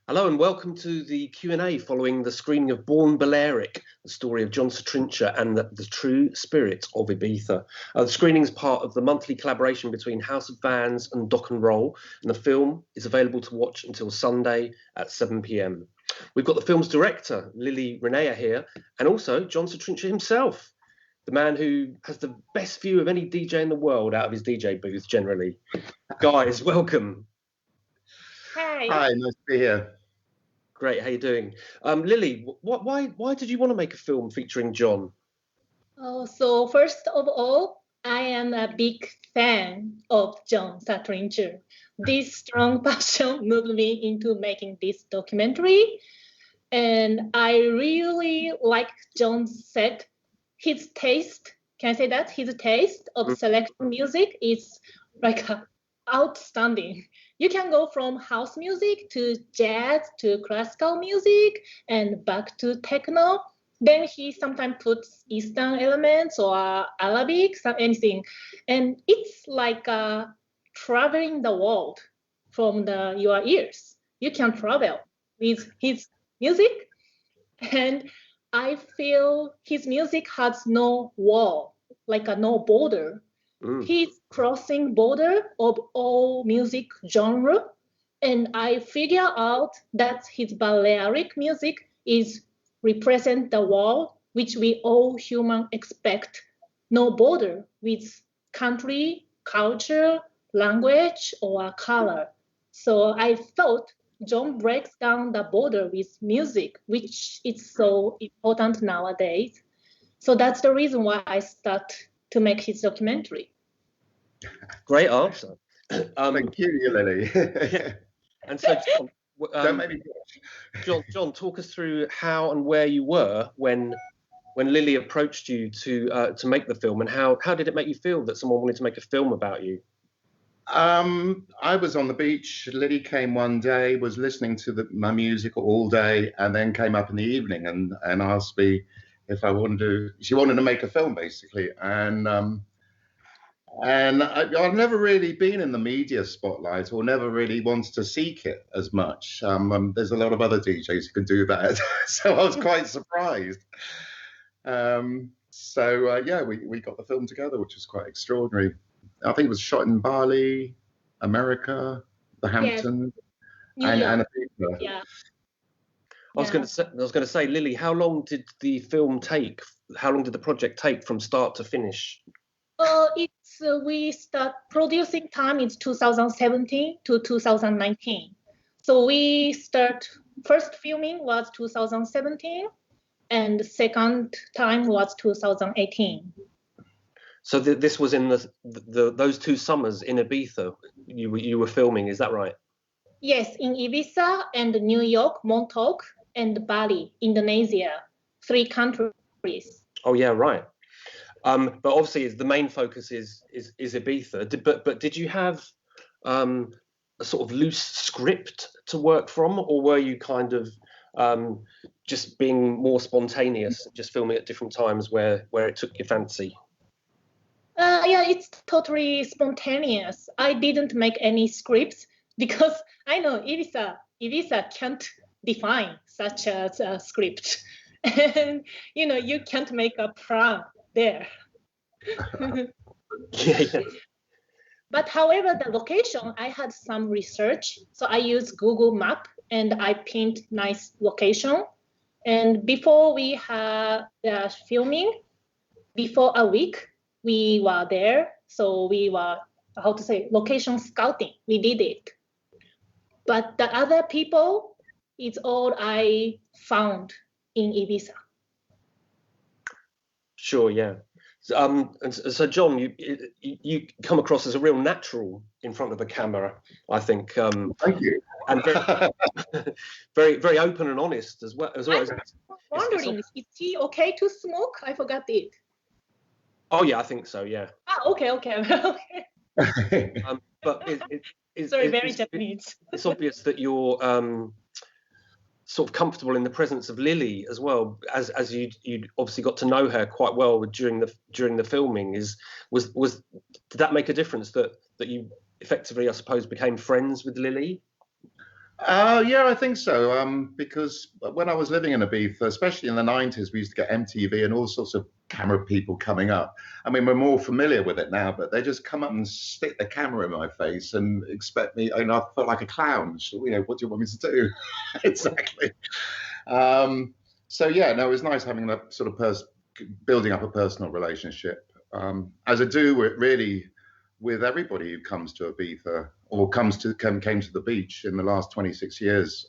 Hello and welcome to the Q&A following the screening of Born Balearic, the story of Jon Sa Trinxa and the true spirit of Ibiza. The screening is part of the monthly collaboration between House of Vans and Dock and Roll, and the film is available to watch until Sunday at 7 p.m. We've got the film's director, Lily Rinae, here, and also Jon Sa Trinxa himself, the man who has the best view of any DJ in the world out of his DJ booth generally. Guys, welcome. Hi. Hi, nice to be here. Great, how you doing? Lily, why did you want to make a film featuring Jon? So first of all, I am a big fan of Jon Sa Trinxa. This strong passion moved me into making this documentary. And I really like Jon said his taste, can I say that? His taste of selection music is like outstanding. You can go from house music to jazz to classical music and back to techno. Then he sometimes puts Eastern elements or Arabic, anything. And it's like traveling the world from your ears. You can travel with his music. And I feel his music has no wall, like no border. He's crossing border of all music genre, and I figure out that his Balearic music is represent the world which we all human expect, no border with country, culture, language, or color. So I thought Jon breaks down the border with music, which is so important nowadays. So that's the reason why I start to make his documentary. Great answer. Thank you, Lily. And so, Don't make me Jon, talk us through how and where you were when Lily approached you to make the film, and how did it make you feel that someone wanted to make a film about you? I was on the beach. Lily came one day, was listening to my music all day, and then came up in the evening and asked me if I wanted to. She wanted to make a film, basically, and I've never really been in the media spotlight or never really wanted to seek it as much. There's a lot of other DJs who can do that, so I was quite surprised. Yeah, we got the film together, which was quite extraordinary. I think it was shot in Bali, America, the Hamptons, and Ibiza. Yeah. I was going to say, Lily, how long did the film take? How long did the project take from start to finish? We start producing time is 2017 to 2019. So we start first filming was 2017, and the second time was 2018. So this was in those 2 summers in Ibiza. You were filming, is that right? Yes, in Ibiza and New York, Montauk, and Bali, Indonesia, 3 countries. Oh yeah, right. But obviously, the main focus is Ibiza. But did you have a sort of loose script to work from, or were you kind of just being more spontaneous, just filming at different times where it took your fancy? Yeah, it's totally spontaneous. I didn't make any scripts because I know Ibiza can't define such a script, and you can't make a plan there. Yeah. But however, the location, I had some research. So I used Google Map and I pinned nice location. And before we had the filming, before a week, we were there. So we were, location scouting. We did it. But the other people, it's all I found in Ibiza. Sure, yeah. And so, Jon, you come across as a real natural in front of the camera, I think. Thank you. And very, very open and honest as well. I'm wondering, is he okay to smoke? I forgot it. Oh yeah, I think so. Yeah. Okay. But sorry, very Japanese. It's obvious that you're sort of comfortable in the presence of Lily as well, as you obviously got to know her quite well during the filming. Did that make a difference that you effectively, I suppose, became friends with Lily? Yeah, I think so. Because when I was living in Ibiza, especially in the 90s, we used to get MTV and all sorts of camera people coming up. I mean, we're more familiar with it now, but they just come up and stick the camera in my face and expect me, and I felt like a clown. So, what do you want me to do? Exactly. So yeah, no, it was nice having that sort of building up a personal relationship. As I do really with everybody who comes to Ibiza or came to the beach in the last 26 years.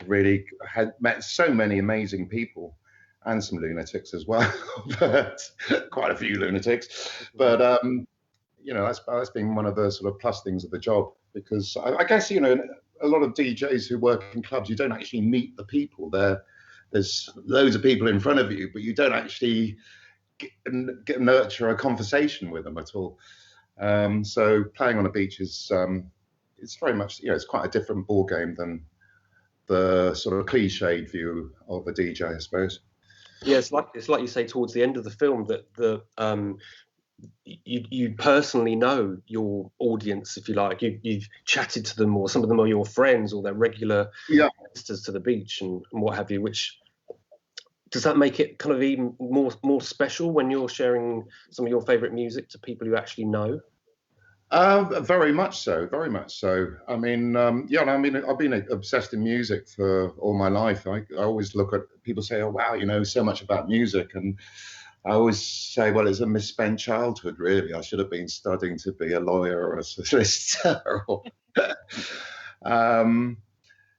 Really had met so many amazing people and some lunatics as well, but quite a few lunatics. But that's been one of the sort of plus things of the job, because I guess a lot of DJs who work in clubs, you don't actually meet the people there. There's loads of people in front of you, but you don't actually nurture a conversation with them at all. So playing on a beach is it's very much it's quite a different ball game than the sort of cliched view of a DJ, I suppose. Yeah, it's like you say towards the end of the film that you personally know your audience, if you like. You've chatted to them, or some of them are your friends, or they're regular visitors to the beach and what have you. Which does that make it kind of even more special when you're sharing some of your favourite music to people you actually know? Very much so, very much so. I mean, I've been obsessed in music for all my life. I always look at people say, "Oh, wow, you know so much about music," and I always say, "Well, it's a misspent childhood, really. I should have been studying to be a lawyer or a solicitor."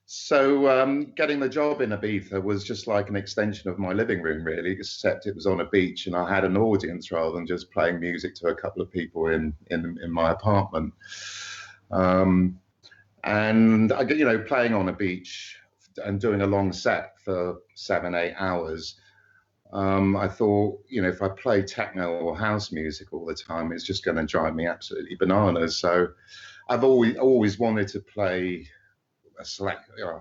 So getting the job in Ibiza was just like an extension of my living room, really, except it was on a beach and I had an audience rather than just playing music to a couple of people in my apartment. And playing on a beach and doing a long set for 7-8 hours, I thought, if I play techno or house music all the time, it's just going to drive me absolutely bananas. So I've always wanted to play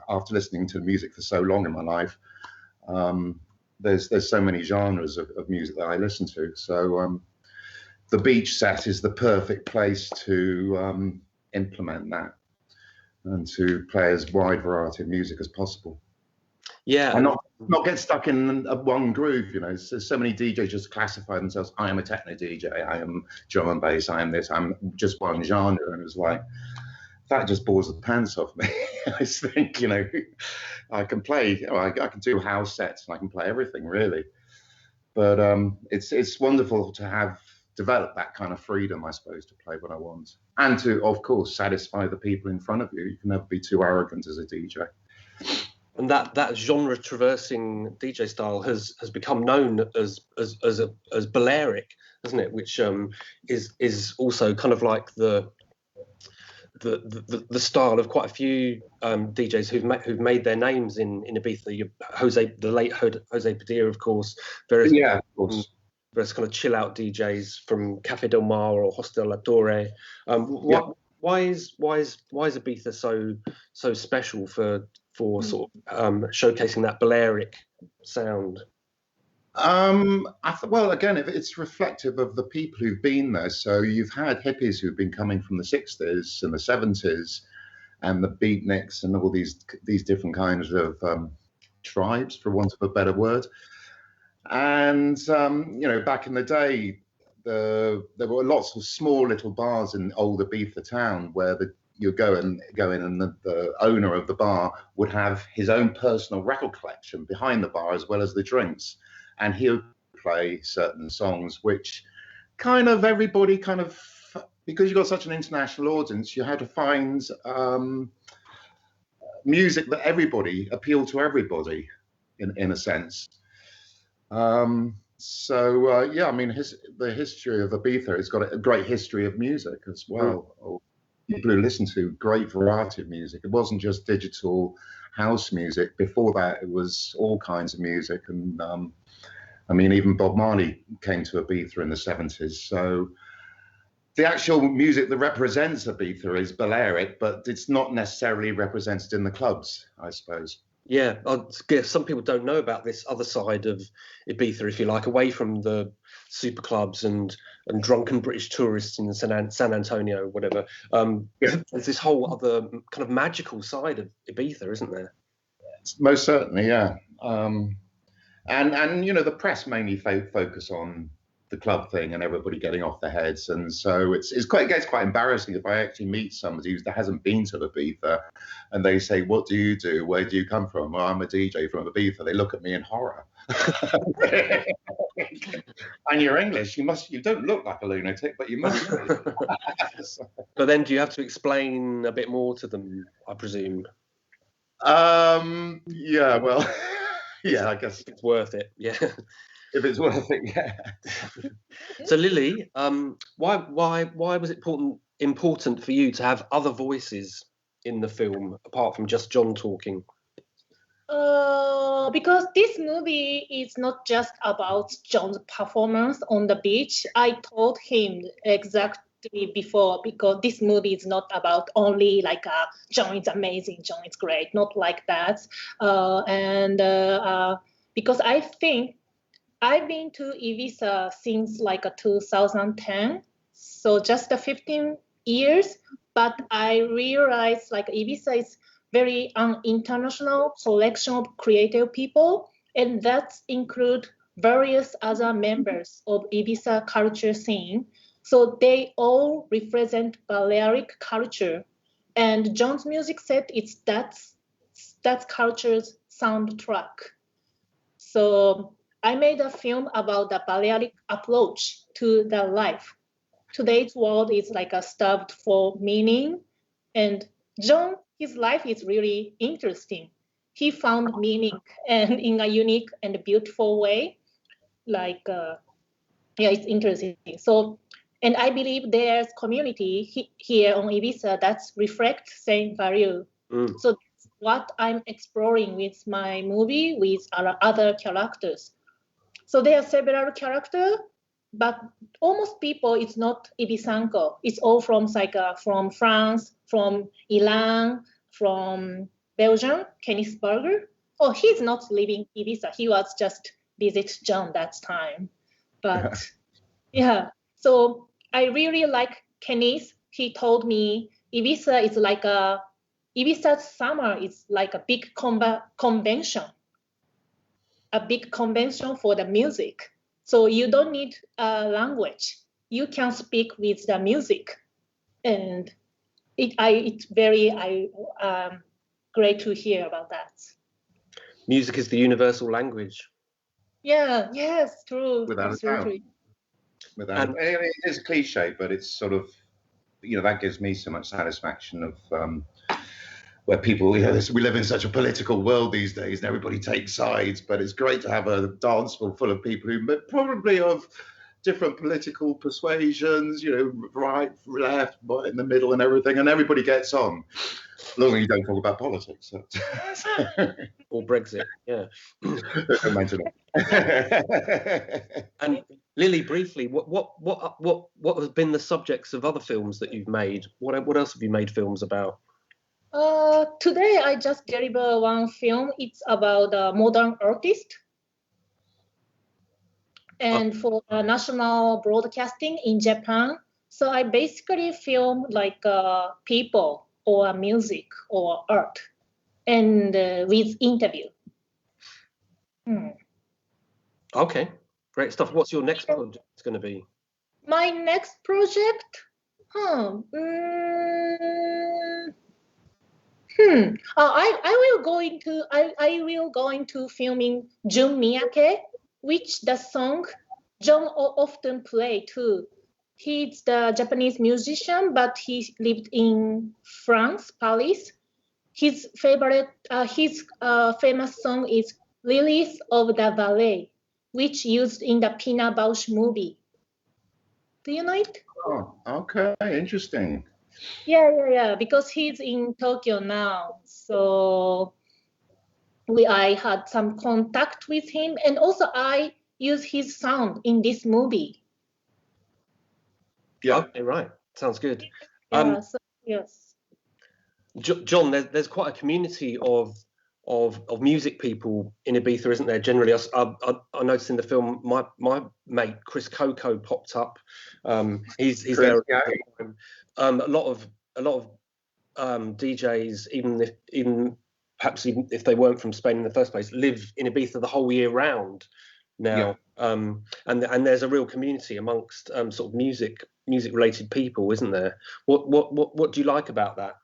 after listening to music for so long in my life. There's so many genres of music that I listen to. So the beach set is the perfect place to implement that and to play as wide variety of music as possible. Yeah, and not get stuck in one groove. There's so many DJs just classify themselves. I am a techno DJ. I am drum and bass. I am this. I'm just one genre, and it's like, that just bores the pants off me. I think, I can play, I can do house sets and I can play everything really. But it's wonderful to have developed that kind of freedom, I suppose, to play what I want. And to, of course, satisfy the people in front of you. You can never be too arrogant as a DJ. And that genre traversing DJ style has become known as Balearic, hasn't it? Which is also kind of like the style of quite a few DJs who've made their names in Ibiza. The late Jose Padilla, of course. Various kind of chill out DJs from Cafe Del Mar or Hostel La Torre. Why is Ibiza so special for sort of showcasing that Balearic sound? Well, again, it's reflective of the people who've been there. So you've had hippies who've been coming from the 60s and the 70s, and the beatniks and all these different kinds of tribes, for want of a better word. And back in the day, there were lots of small little bars in old Ibiza town where you go in and the owner of the bar would have his own personal record collection behind the bar as well as the drinks. And he would play certain songs, which kind of everybody because you've got such an international audience, you had to find music that appealed to everybody in a sense. I mean, the history of Ibiza, it's got a great history of music as well. People who listen to great variety of music. It wasn't just digital house music. Before that, it was all kinds of music. And I mean, even Bob Marley came to Ibiza in the 70s. So the actual music that represents Ibiza is Balearic, but it's not necessarily represented in the clubs, I suppose. Yeah, I guess some people don't know about this other side of Ibiza, if you like, away from the super clubs and drunken British tourists in San Antonio, whatever. There's this whole other kind of magical side of Ibiza, isn't there? Most certainly, yeah. And you know, the press mainly focus on the club thing and everybody getting off their heads, and so it gets quite embarrassing if I actually meet somebody that hasn't been to Ibiza, and they say, "What do you do? Where do you come from?" "Well, I'm a DJ from Ibiza." They look at me in horror. And you're English. You don't look like a lunatic, but you must. But then, do you have to explain a bit more to them, I presume? Yeah. Well. Yeah, I guess it's worth it. Yeah. If it's worth it, yeah. So Lily, why was it important for you to have other voices in the film apart from just Jon talking? Because this movie is not just about Jon's performance on the beach. I told him exactly before, because this movie is not about only like Jon is amazing, Jon is great, not like that. Because I think I've been to Ibiza since like 2010, so just 15 years. But I realized like Ibiza is very international collection of creative people, and that include various other members of Ibiza culture scene. So they all represent Balearic culture, and Jon's music set is that's culture's soundtrack. So I made a film about the Balearic approach to the life. Today's world is like starved for meaning, and Jon, his life is really interesting. He found meaning and in a unique and beautiful way. It's interesting. So, and I believe there's community here on Ibiza that reflects same value. So that's what I'm exploring with my movie with other characters. So there are several characters, but almost people, it's not Ibisanko. It's all from from France, from Iran, from Belgium, Kenneth Berger. Oh, he's not living Ibiza. He was just visit Jon that time. But yeah, so I really like Kenneth. He told me Ibiza is like Ibiza's summer is like a big convention. A big convention for the music. So you don't need a language. You can speak with the music. And it's very great to hear about that. Music is the universal language. Yeah, yes, true. Without Absolutely. a doubt. It is a cliche, but it's sort of, you know, that gives me so much satisfaction of where people, you know, we live in such a political world these days and everybody takes sides, but it's great to have a dance floor full of people who probably of different political persuasions, you know, right, left, in the middle and everything, and everybody gets on. As long as you don't talk about politics. So. Or Brexit, yeah. Don't mention it. And Lily, briefly, what have been the subjects of other films that you've made? What else have you made films about? Today I just delivered one film. It's about a modern artist. And for national broadcasting in Japan. So I basically film like people or music or art and with interview. Okay, great stuff. What's your next project going to be? My next project? I will go into filming Jun Miyake, which the song Jon often play too. He's the Japanese musician, but he lived in France, Paris. His famous song is "Lilies of the Valley," which used in the Pina Bausch movie. Do you know it? Oh, okay, interesting. Yeah, because he's in Tokyo now. So I had some contact with him, and also I use his sound in this movie. Yeah, okay, right. Sounds good. Yeah, yes. Jon, there's quite a community of of music people in Ibiza, isn't there? Generally, I noticed in the film, my mate Chris Coco popped up. He's Chris, there. yeah. A lot of DJs, even if they weren't from Spain in the first place, live in Ibiza the whole year round now. Yeah. And there's a real community amongst sort of music related people, isn't there? What do you like about that?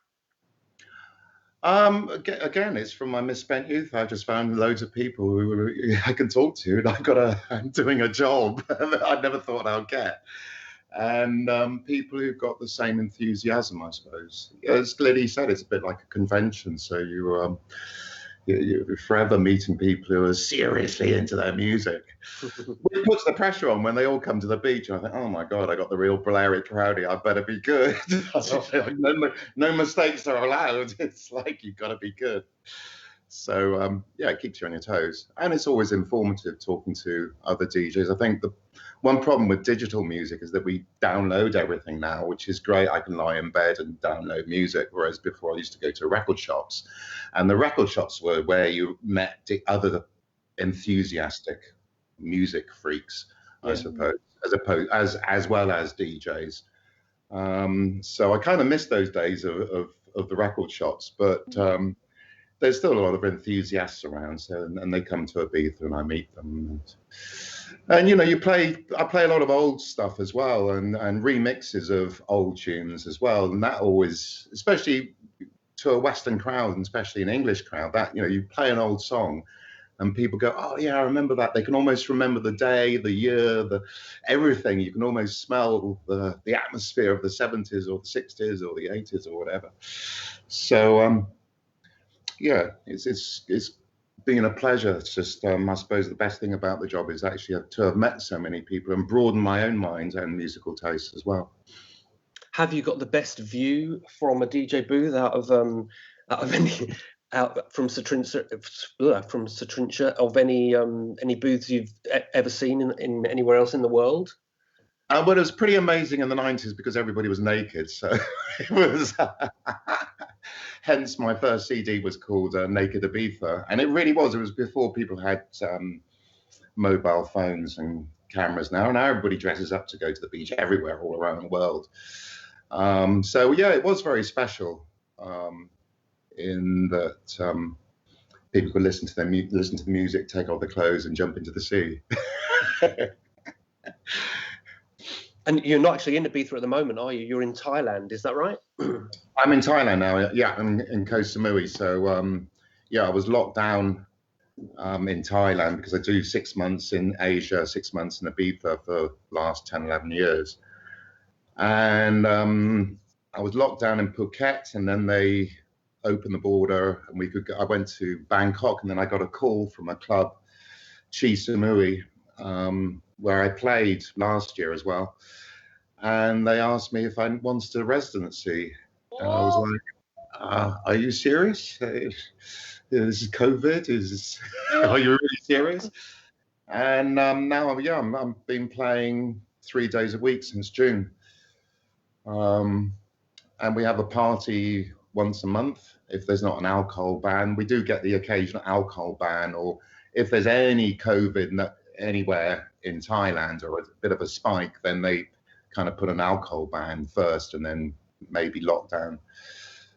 Again, it's from my misspent youth. I just found loads of people who I can talk to, and I'm doing a job I never thought I'd get. And people who've got the same enthusiasm, I suppose. As Lily said, it's a bit like a convention. So you're forever meeting people who are seriously into their music. It puts the pressure on when they all come to the beach. And I think, oh my God, I got the real Balearic crowdie. I better be good. No mistakes are allowed. It's like, you've got to be good. So yeah, it keeps you on your toes. And it's always informative talking to other DJs. I think the one problem with digital music is that we download everything now, which is great. I can lie in bed and download music, whereas before I used to go to record shops. And the record shops were where you met the other enthusiastic music freaks, I suppose, as well as DJs. So I kind of miss those days of the record shops, but there's still a lot of enthusiasts around, and they come to Ibiza and I meet them. And you know, I play a lot of old stuff as well, and remixes of old tunes as well. And that always, especially to a Western crowd, and especially an English crowd, that, you know, you play an old song and people go, oh yeah, I remember that. They can almost remember the day, the year, everything. You can almost smell the atmosphere of the 70s or the 60s or the 80s or whatever. So yeah, it's been a pleasure. It's just, I suppose the best thing about the job is actually to have met so many people and broaden my own mind and musical tastes as well. Have you got the best view from a DJ booth out of from Sa Trinxa of any booths you've ever seen in anywhere else in the world? Well, it was pretty amazing in the 90s because everybody was naked, so it was. Hence, my first CD was called Naked Ibiza, and it really was. It was before people had mobile phones and cameras now everybody dresses up to go to the beach everywhere, all around the world. So yeah, it was very special in that people could listen to the music, take off their clothes, and jump into the sea. And you're not actually in Ibiza at the moment, are you? You're in Thailand, is that right? I'm in Thailand now. Yeah, I'm in Koh Samui. So yeah, I was locked down in Thailand because I do 6 months in Asia, 6 months in Ibiza for the last 10, 11 years. And I was locked down in Phuket, and then they opened the border and I went to Bangkok, and then I got a call from a club, Chi Samui, where I played last year as well. And they asked me if I wanted a residency. And I was like, are you serious? This is COVID? Are you really serious? And now, yeah, I've been playing 3 days a week since June. And we have a party once a month if there's not an alcohol ban. We do get the occasional alcohol ban, or if there's any COVID anywhere in Thailand or a bit of a spike, then they kind of put an alcohol ban first and then maybe lockdown.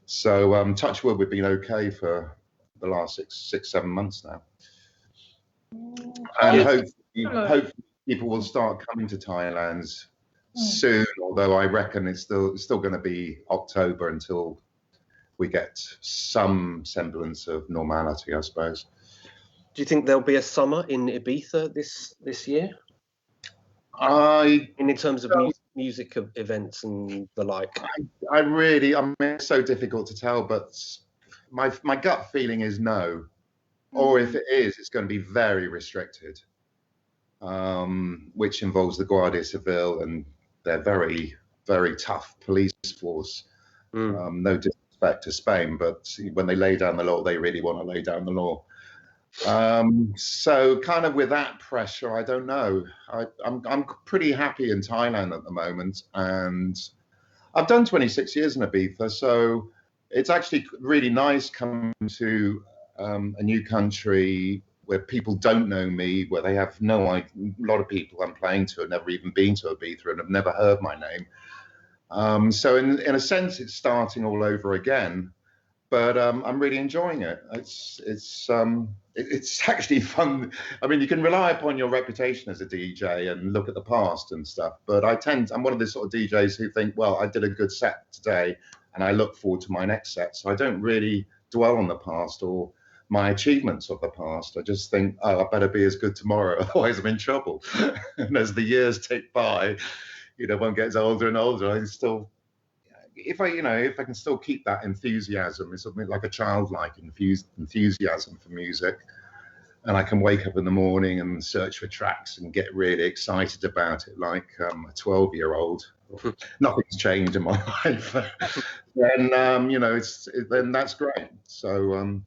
So touch wood, we've been okay for the last 6-7 months now. And hopefully people will start coming to Thailand soon, although I reckon it's still going to be October until we get some semblance of normality, I suppose. Do you think there'll be a summer in Ibiza this year? In terms of music events and the like. I mean, it's so difficult to tell, but my gut feeling is no. Or if it is, it's going to be very restricted, which involves the Guardia Civil and their very, very tough police force. No disrespect to Spain, but when they lay down the law, they really want to lay down the law. So kind of with that pressure, I don't know. I'm pretty happy in Thailand at the moment, and I've done 26 years in Ibiza, so it's actually really nice coming to a new country where people don't know me, where they have no idea. A lot of people I'm playing to have never even been to Ibiza and have never heard my name. So in a sense, it's starting all over again. But I'm really enjoying it. It's actually fun. I mean, you can rely upon your reputation as a DJ and look at the past and stuff. But I'm one of the sort of DJs who think, well, I did a good set today, and I look forward to my next set. So I don't really dwell on the past or my achievements of the past. I just think, oh, I better be as good tomorrow, otherwise I'm in trouble. And as the years tick by, one gets older and older. I still. If I can still keep that enthusiasm, it's something like a childlike enthusiasm for music, and I can wake up in the morning and search for tracks and get really excited about it like a 12-year-old. Nothing's changed in my life. Then then that's great. So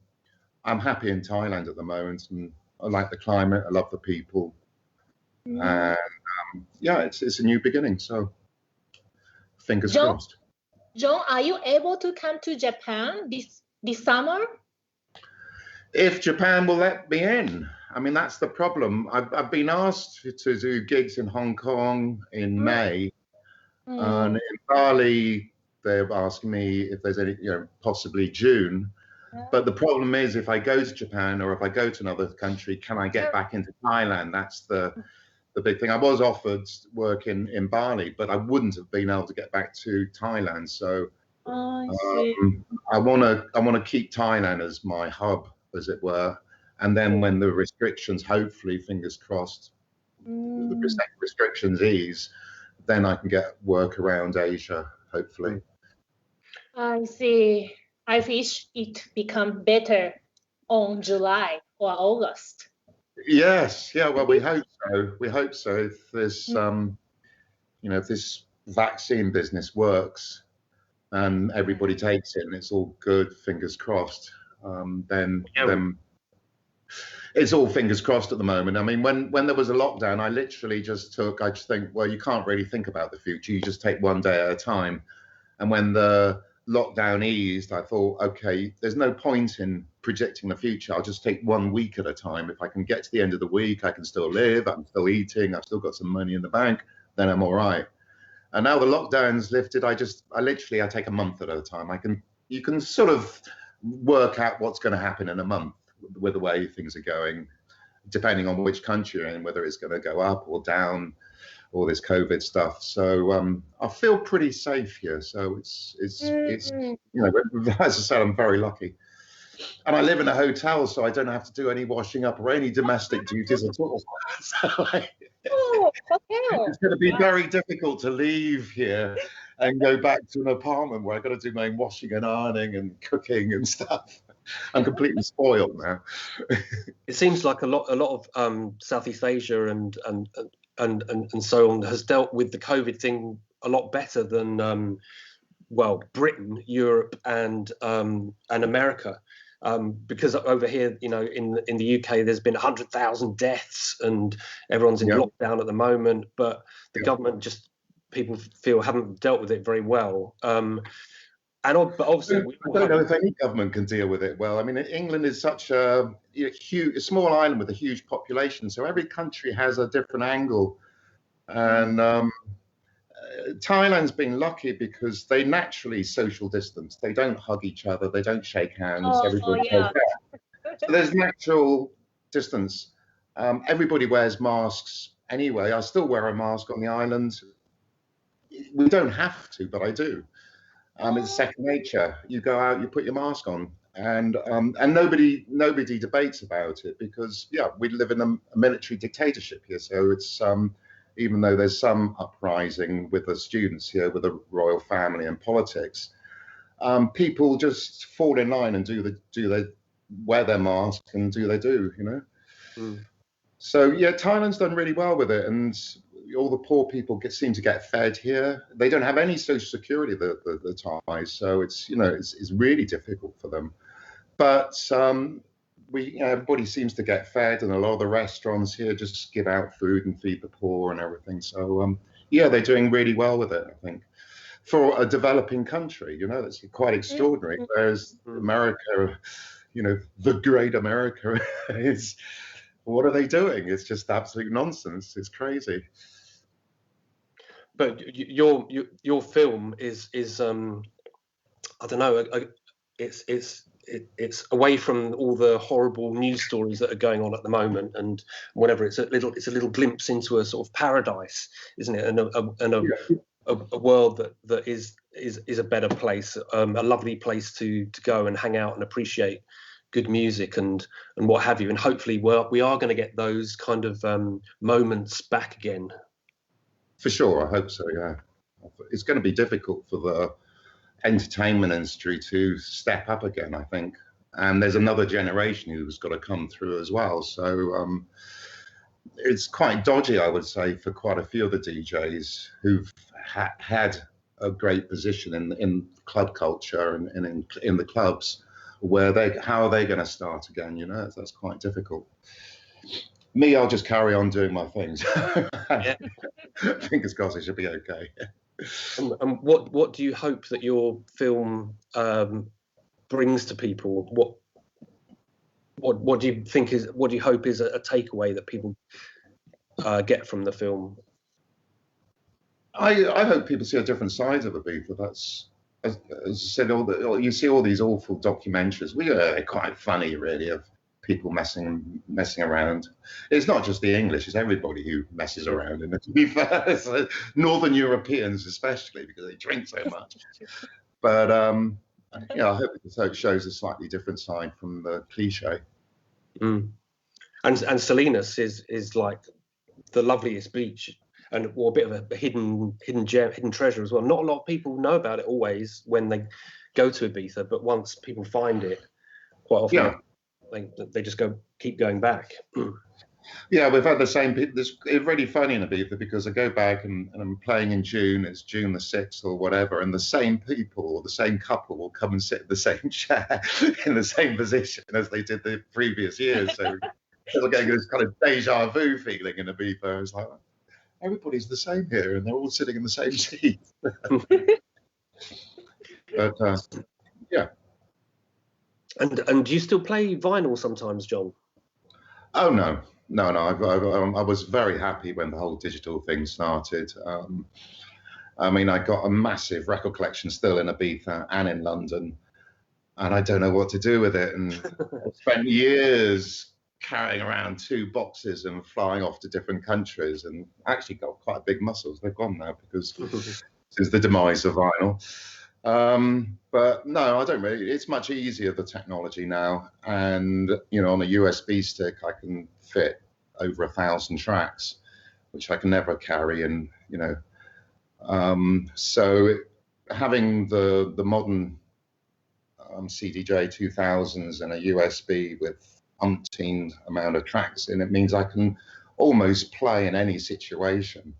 I'm happy in Thailand at the moment, and I like the climate. I love the people, and it's a new beginning. So fingers crossed. Jon, are you able to come to Japan this summer? If Japan will let me in. I mean, that's the problem. I've been asked to do gigs in Hong Kong in May. And in Bali, they've asked me if there's any, possibly June. But the problem is, if I go to Japan or if I go to another country, can I get back into Thailand? That's the big thing. I was offered work in Bali, but I wouldn't have been able to get back to Thailand. So I want to keep Thailand as my hub, as it were. And then when the restrictions, hopefully, fingers crossed, the restrictions ease, then I can get work around Asia, hopefully. I see. I wish it become better on July or August. Yes, yeah. Well, we hope so. We hope so. If this, if this vaccine business works and everybody takes it and it's all good, fingers crossed. Then it's all fingers crossed at the moment. I mean, when there was a lockdown, I literally just think, well, you can't really think about the future. You just take one day at a time. And when the lockdown eased, I thought, okay, there's no point in predicting the future. I'll just take 1 week at a time. If I can get to the end of the week, I can still live, I'm still eating, I've still got some money in the bank, then I'm all right. And now the lockdown's lifted, I take a month at a time. You can sort of work out what's going to happen in a month with the way things are going, depending on which country you're in, whether it's going to go up or down, all this COVID stuff. So I feel pretty safe here. So it's as I said, I'm very lucky. And I live in a hotel, so I don't have to do any washing up or any domestic duties at all. So it's going to be very difficult to leave here and go back to an apartment where I've got to do my own washing and ironing and cooking and stuff. I'm completely spoiled now. It seems like a lot of Southeast Asia and so on has dealt with the COVID thing a lot better than Britain, Europe, and America. Because over here, in the UK, there's been 100,000 deaths and everyone's in lockdown at the moment. But the government people feel haven't dealt with it very well. But obviously, I don't know if any government can deal with it well. I mean, England is such a small island with a huge population, so every country has a different angle. And Thailand's been lucky because they naturally social distance. They don't hug each other. They don't shake hands. Everybody goes there. So there's natural distance. Everybody wears masks anyway. I still wear a mask on the island. We don't have to, but I do. It's second nature. You go out, you put your mask on, and nobody debates about it because we live in a military dictatorship here. So it's even though there's some uprising with the students here, with the royal family and politics, people just fall in line and wear their mask and do they do. So Thailand's done really well with it, and all the poor people seem to get fed here. They don't have any social security, the Thais, so it's really difficult for them. But everybody seems to get fed, and a lot of the restaurants here just give out food and feed the poor and everything. So they're doing really well with it, I think, for a developing country. That's quite extraordinary. Whereas America, the great America is. What are they doing? It's just absolute nonsense. It's crazy. But your film is I don't know, it's away from all the horrible news stories that are going on at the moment, and whatever. It's a little glimpse into a sort of paradise, isn't it? And a world that is a better place, a lovely place to go and hang out and appreciate good music and what have you. And hopefully we are going to get those kind of moments back again. For sure, I hope so. Yeah, it's going to be difficult for the entertainment industry to step up again, I think. And there's another generation who's got to come through as well. So it's quite dodgy, I would say, for quite a few of the DJs who've had a great position in club culture and in the clubs, where how are they going to start again? That's quite difficult. Me, I'll just carry on doing my things. Yeah. Fingers crossed, it should be okay. And what do you hope that your film brings to people? What do you hope is a takeaway that people get from the film? I hope people see a different side of Ibiza. That's, as I said, you see all these awful documentaries. They're quite funny, really, of people messing around. It's not just the English; it's everybody who messes around. And to be fair, so Northern Europeans especially, because they drink so much. But I hope it shows a slightly different side from the cliche. Mm. And Salinas is like the loveliest beach, and a bit of a hidden gem, hidden treasure as well. Not a lot of people know about it always when they go to Ibiza, but once people find it, quite often. Yeah. They just keep going back. Yeah, we've had the same. It's really funny in Ibiza because I go back and I'm playing in June. It's June the 6th or whatever, and the same people or the same couple will come and sit in the same chair in the same position as they did the previous years. So we're getting this kind of deja vu feeling in Ibiza. It's like everybody's the same here, and they're all sitting in the same seat. But yeah. And do you still play vinyl sometimes, John? Oh no. I was very happy when the whole digital thing started. I mean, I got a massive record collection still in Ibiza and in London, and I don't know what to do with it. And I spent years carrying around 2 boxes and flying off to different countries, and actually got quite big muscles. They've gone now because since the demise of vinyl. But no, I don't really. It's much easier, the technology now, and on a USB stick I can fit over 1,000 tracks, which I can never carry. And so having the modern CDJ 2000s and a USB with umpteen amount of tracks in it means I can almost play in any situation.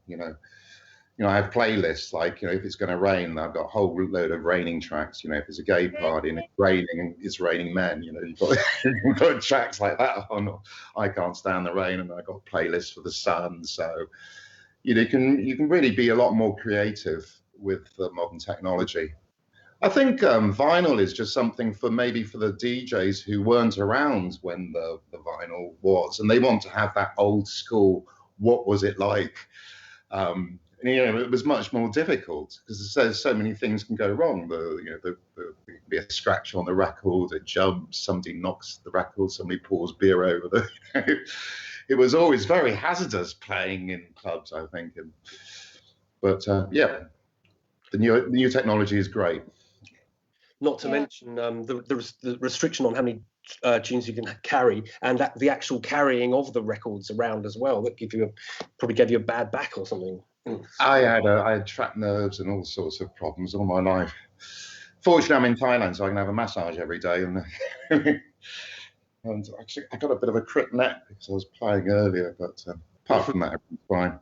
I have playlists, like, if it's going to rain, I've got a whole load of raining tracks. If it's a gay party and it's raining men, you've got tracks like that on. I Can't Stand the Rain, and I've got playlists for the sun. So, you can really be a lot more creative with the modern technology. I think vinyl is just something for the DJs who weren't around when the vinyl was, and they want to have that old school, what was it like? It was much more difficult because there's so many things can go wrong. There could be a scratch on the record, it jumps, somebody knocks the record, somebody pours beer over the. It was always very hazardous playing in clubs, I think. But the new technology is great. Not to mention the restriction on how many tunes you can carry, and the actual carrying of the records around as well. That probably gave you a bad back or something. I had trapped nerves and all sorts of problems all my life. Fortunately, I'm in Thailand, so I can have a massage every day. And actually, I got a bit of a crick neck because I was playing earlier, but apart from that, everything's fine.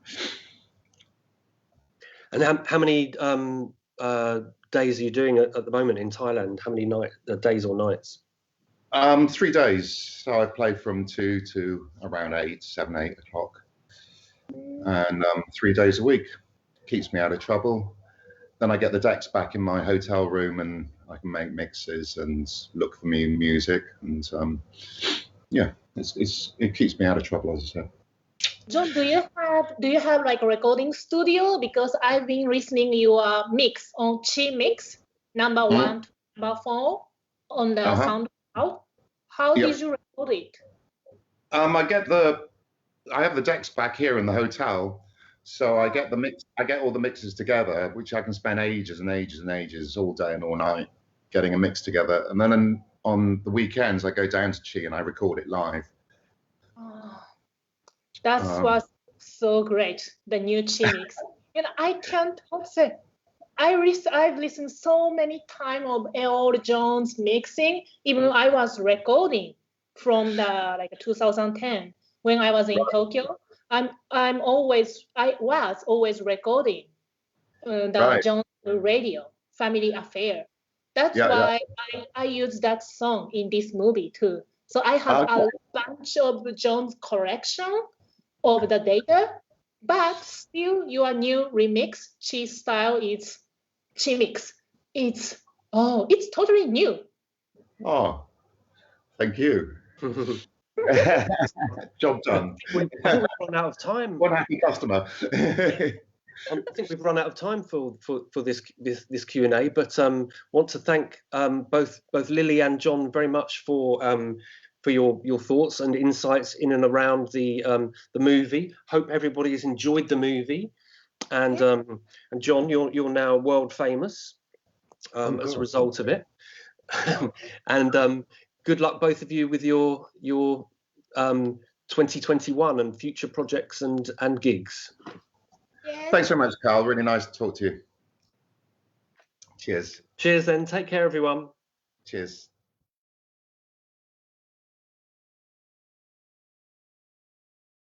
And how many days are you doing at the moment in Thailand? How many days or nights? 3 days. So I play from 2 to around 7, 8 o'clock. And 3 days a week. Keeps me out of trouble. Then I get the decks back in my hotel room, and I can make mixes and look for new music, and yeah, it keeps me out of trouble, as I said. John, do you have like a recording studio? Because I've been listening your mix on Chi Mix number 1 to number 4 on the SoundCloud. How did you record it? I have the decks back here in the hotel, so I get all the mixes together, which I can spend ages and ages and ages, all day and all night, getting a mix together. And then on the weekends, I go down to Chi and I record it live. Oh, that was so great, the new Chi Mix. And I can't say, I've listened so many times of old John's mixing, even I was recording from the 2010 when I was in Tokyo. I was always recording the John's radio, Family Affair. That's why I use that song in this movie too. So I have a bunch of John's collection of the data, but still your new remix, Chi style, is Chi Mix. It's totally new. Oh, thank you. Job done. I think we've run out of time. One happy customer. I think we've run out of time for this Q&A, but want to thank both Lily and Jon very much for your thoughts and insights in and around the movie. Hope everybody has enjoyed the movie, and Jon, you're now world famous as a result of it. And good luck both of you with your 2021 and future projects and gigs. Yes. Thanks so much, Carl. Really nice to talk to you. Cheers. Cheers then. Take care, everyone. Cheers.